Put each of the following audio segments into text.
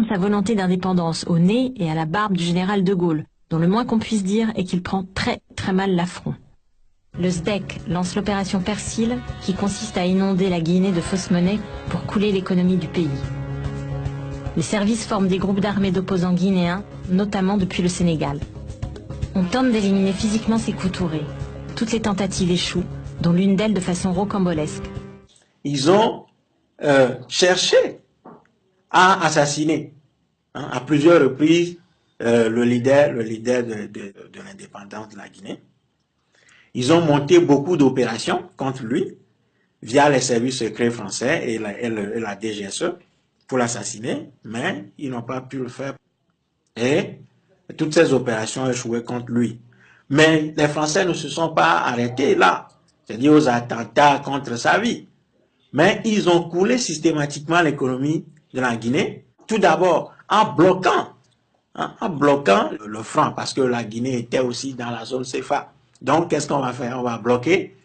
sa volonté d'indépendance au nez et à la barbe du général de Gaulle, dont le moins qu'on puisse dire est qu'il prend très très mal l'affront. Le SDEC lance l'opération Persil, qui consiste à inonder la Guinée de fausses monnaies pour couler l'économie du pays. Les services forment des groupes d'armées d'opposants guinéens, notamment depuis le Sénégal. On tente d'éliminer physiquement Sékou Touré. Toutes les tentatives échouent, dont l'une d'elles de façon rocambolesque. Ils ont cherché à assassiner à plusieurs reprises le leader de l'indépendance de la Guinée. Ils ont monté beaucoup d'opérations contre lui via les services secrets français et la DGSE pour l'assassiner, mais ils n'ont pas pu le faire. Et toutes ces opérations ont échoué contre lui. Mais les Français ne se sont pas arrêtés là, c'est-à-dire aux attentats contre sa vie. Mais ils ont coulé systématiquement l'économie de la Guinée, tout d'abord en bloquant le franc, parce que la Guinée était aussi dans la zone CFA. Donc, qu'est-ce qu'on va faire? On va bloquer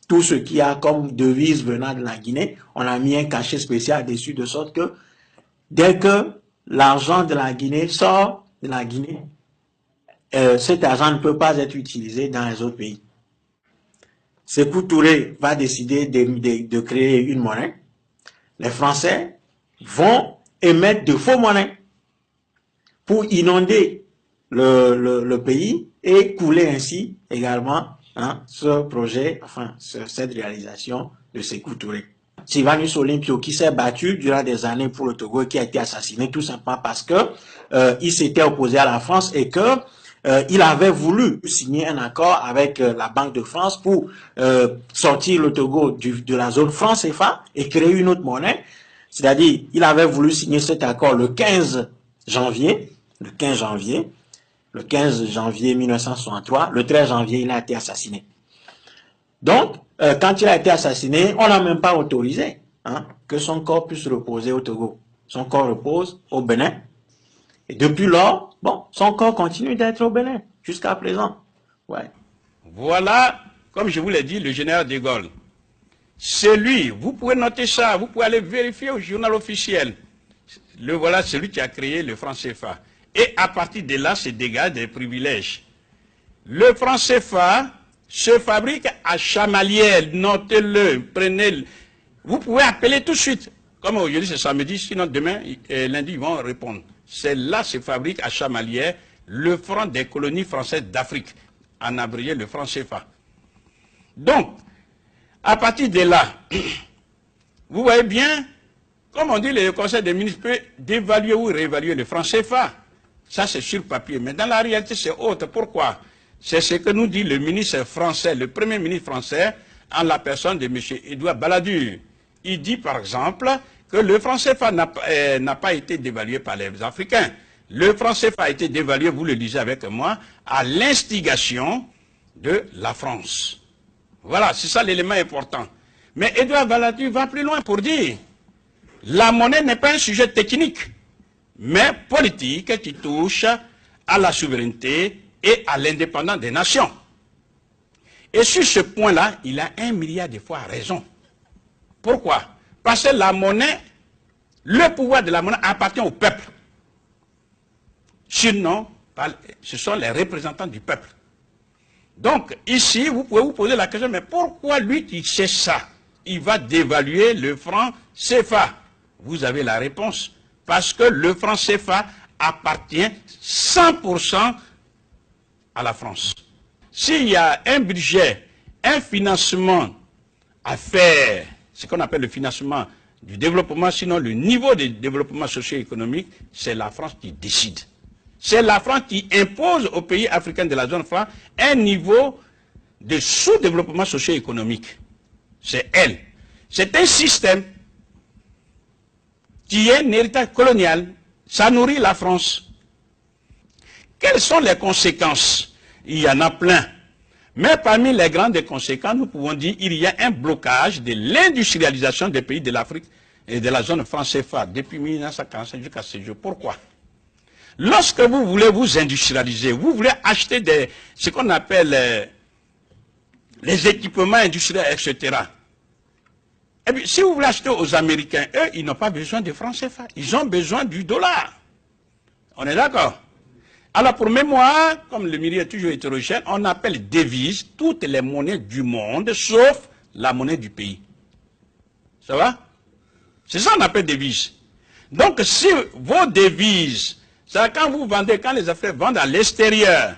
tout ce qui a comme devise venant de la Guinée. On a mis un cachet spécial dessus, de sorte que dès que l'argent de la Guinée sort de la Guinée, cet argent ne peut pas être utilisé dans les autres pays. Sékou Touré va décider de créer une monnaie. Les Français vont émettre de faux monnaies pour inonder le pays et couler ainsi également ce projet, enfin cette réalisation de Sékou Touré. Sylvanus Olympio, qui s'est battu durant des années pour le Togo et qui a été assassiné tout simplement parce que il s'était opposé à la France et que il avait voulu signer un accord avec la Banque de France pour sortir le Togo de la zone franc CFA et créer une autre monnaie. C'est-à-dire, il avait voulu signer cet accord le 15 janvier 1963. Le 13 janvier, il a été assassiné. Donc, quand il a été assassiné, on n'a même pas autorisé que son corps puisse reposer au Togo. Son corps repose au Bénin. Et depuis lors, bon, son corps continue d'être au Bénin, jusqu'à présent. Ouais. Voilà, comme je vous l'ai dit, le général de Gaulle. C'est lui, vous pouvez noter ça, vous pouvez aller vérifier au journal officiel. Le voilà, celui qui a créé le franc CFA. Et à partir de là, se dégagent des privilèges. Le franc CFA se fabrique à Chamalières, notez-le, prenez-le. Vous pouvez appeler tout de suite. Comme aujourd'hui c'est samedi, sinon demain, lundi, ils vont répondre. C'est là se fabrique à Chamalières le franc des colonies françaises d'Afrique, en abrégé le franc CFA. Donc, à partir de là, vous voyez bien, comme on dit, le Conseil des ministres peut dévaluer ou réévaluer le franc CFA. Ça, c'est sur papier. Mais dans la réalité, c'est autre. Pourquoi? C'est ce que nous dit le ministre français, le premier ministre français, en la personne de M. Édouard Balladur. Il dit, par exemple, que le franc CFA n'a pas été dévalué par les Africains. Le franc CFA a été dévalué, vous le lisez avec moi, à l'instigation de la France. Voilà, c'est ça l'élément important. Mais Édouard Balladur va plus loin pour dire, la monnaie n'est pas un sujet technique, mais politique qui touche à la souveraineté et à l'indépendance des nations. Et sur ce point-là, il a 1 milliard de fois raison. Pourquoi? Parce que la monnaie, le pouvoir de la monnaie appartient au peuple. Sinon, ce sont les représentants du peuple. Donc, ici, vous pouvez vous poser la question, mais pourquoi lui qui sait ça, il va dévaluer le franc CFA? Vous avez la réponse. Parce que le franc CFA appartient 100% à la France. S'il y a un budget, un financement à faire, ce qu'on appelle le financement du développement, sinon le niveau de développement socio-économique, c'est la France qui décide. C'est la France qui impose aux pays africains de la zone franc un niveau de sous-développement socio-économique. C'est elle. C'est un système qui est un héritage colonial. Ça nourrit la France. Quelles sont les conséquences? Il y en a plein. Mais parmi les grandes conséquences, nous pouvons dire qu'il y a un blocage de l'industrialisation des pays de l'Afrique et de la zone franc CFA depuis 1945 jusqu'à ce jour. Pourquoi? Lorsque vous voulez vous industrialiser, vous voulez acheter ce qu'on appelle les équipements industriels, etc. Et puis, si vous voulez acheter aux Américains, eux, ils n'ont pas besoin de francs CFA. Ils ont besoin du dollar. On est d'accord? Alors, pour mémoire, comme le milieu est toujours hétérogène, on appelle devise toutes les monnaies du monde, sauf la monnaie du pays. Ça va? C'est ça qu'on appelle devise. Donc, si vos devises, c'est quand vous vendez, quand les Africains vendent à l'extérieur,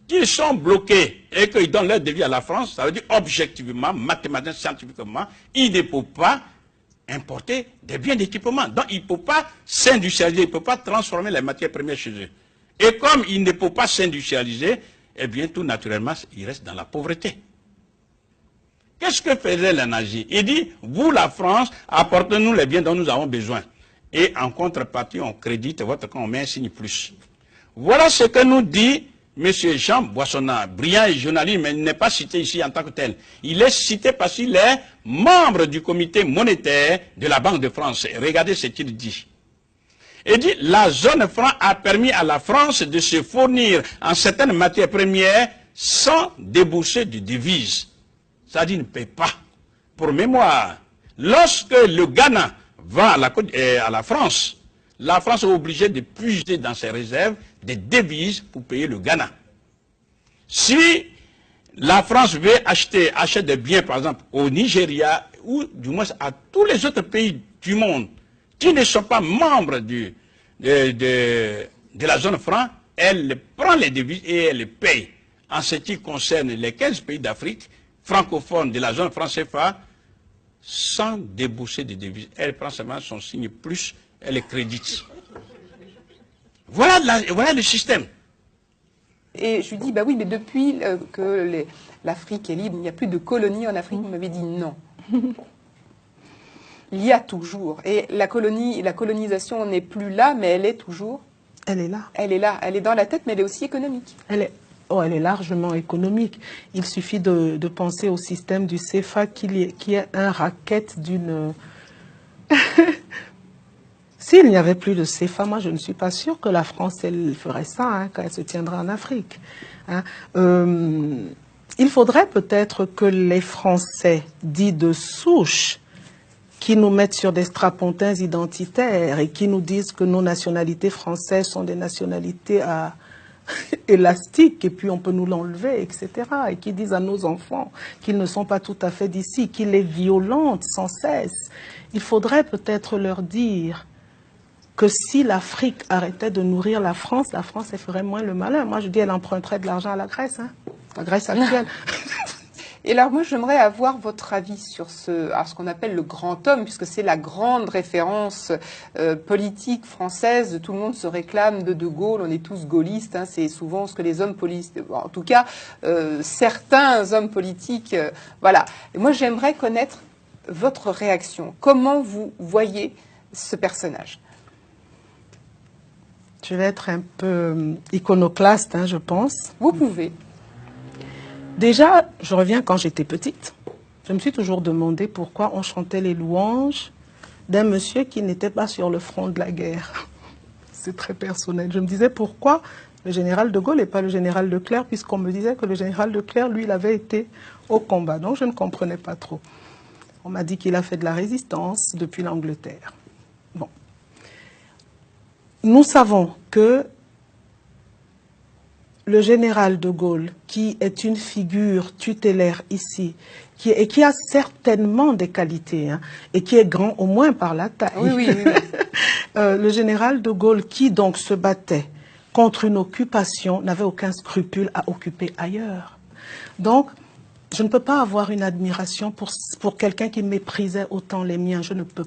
qu'ils sont bloqués et qu'ils donnent leur devis à la France, ça veut dire objectivement, mathématiquement, scientifiquement, ils ne peuvent pas importer des biens d'équipement. Donc, ils ne peuvent pas s'industrialiser, ils ne peuvent pas transformer les matières premières chez eux. Et comme ils ne peuvent pas s'industrialiser, eh bien, tout naturellement, ils restent dans la pauvreté. Qu'est-ce que faisait les nazis? Il dit, vous, la France, apportez-nous les biens dont nous avons besoin. Et en contrepartie, on crédite votre compte, on met un signe plus. Voilà ce que nous dit M. Jean Boissonnat, brillant et journaliste, mais il n'est pas cité ici en tant que tel. Il est cité parce qu'il est membre du comité monétaire de la Banque de France. Regardez ce qu'il dit. Il dit, la zone franc a permis à la France de se fournir en certaines matières premières sans débourser de devises. Ça dit, ne paye pas. Pour mémoire, lorsque le Ghana va à la France est obligée de puiser dans ses réserves des devises pour payer le Ghana. Si la France veut achète des biens, par exemple, au Nigeria, ou du moins à tous les autres pays du monde qui ne sont pas membres de la zone franc, elle prend les devises et elle les paye. En ce qui concerne les 15 pays d'Afrique francophones de la zone franc CFA, sans débourser de devises. Elle prend seulement son signe plus, elle les crédite. Voilà le système. Et je lui dis, bah oui, mais depuis que l'Afrique est libre, il n'y a plus de colonies en Afrique. Vous m'avez dit non. Il y a toujours. Et la colonisation n'est plus là, mais elle est toujours. Elle est là. Elle est là. Elle est dans la tête, mais elle est aussi économique. Elle est largement économique. Il suffit de penser au système du CFA qui est un racket d'une... S'il n'y avait plus de CFA, moi je ne suis pas sûre que la France elle ferait ça hein, quand elle se tiendra en Afrique. Hein. Il faudrait peut-être que les Français dits de souche qui nous mettent sur des strapontins identitaires et qui nous disent que nos nationalités françaises sont des nationalités élastiques et puis on peut nous l'enlever, etc. Et qui disent à nos enfants qu'ils ne sont pas tout à fait d'ici, qu'ils les violentent sans cesse. Il faudrait peut-être leur dire que si l'Afrique arrêtait de nourrir la France elle ferait moins le malin. Moi, je dis, elle emprunterait de l'argent à la Grèce, hein, la Grèce actuelle. Et alors, moi, j'aimerais avoir votre avis sur ce qu'on appelle le grand homme, puisque c'est la grande référence politique française. Tout le monde se réclame de De Gaulle, on est tous gaullistes, hein, c'est souvent ce que les hommes politiques... En tout cas, certains hommes politiques... voilà. Et moi, j'aimerais connaître votre réaction. Comment vous voyez ce personnage ? Je vais être un peu iconoclaste, hein, je pense. Vous pouvez. Déjà, je reviens quand j'étais petite. Je me suis toujours demandé pourquoi on chantait les louanges d'un monsieur qui n'était pas sur le front de la guerre. C'est très personnel. Je me disais pourquoi le général de Gaulle et pas le général Leclerc, puisqu'on me disait que le général Leclerc, lui, il avait été au combat. Donc je ne comprenais pas trop. On m'a dit qu'il a fait de la résistance depuis l'Angleterre. Bon. Nous savons que le général de Gaulle, qui est une figure tutélaire ici, qui a certainement des qualités, hein, et qui est grand au moins par la taille. Oui. Le général de Gaulle, qui donc se battait contre une occupation, n'avait aucun scrupule à occuper ailleurs. Donc, je ne peux pas avoir une admiration pour quelqu'un qui méprisait autant les miens. Je ne peux pas.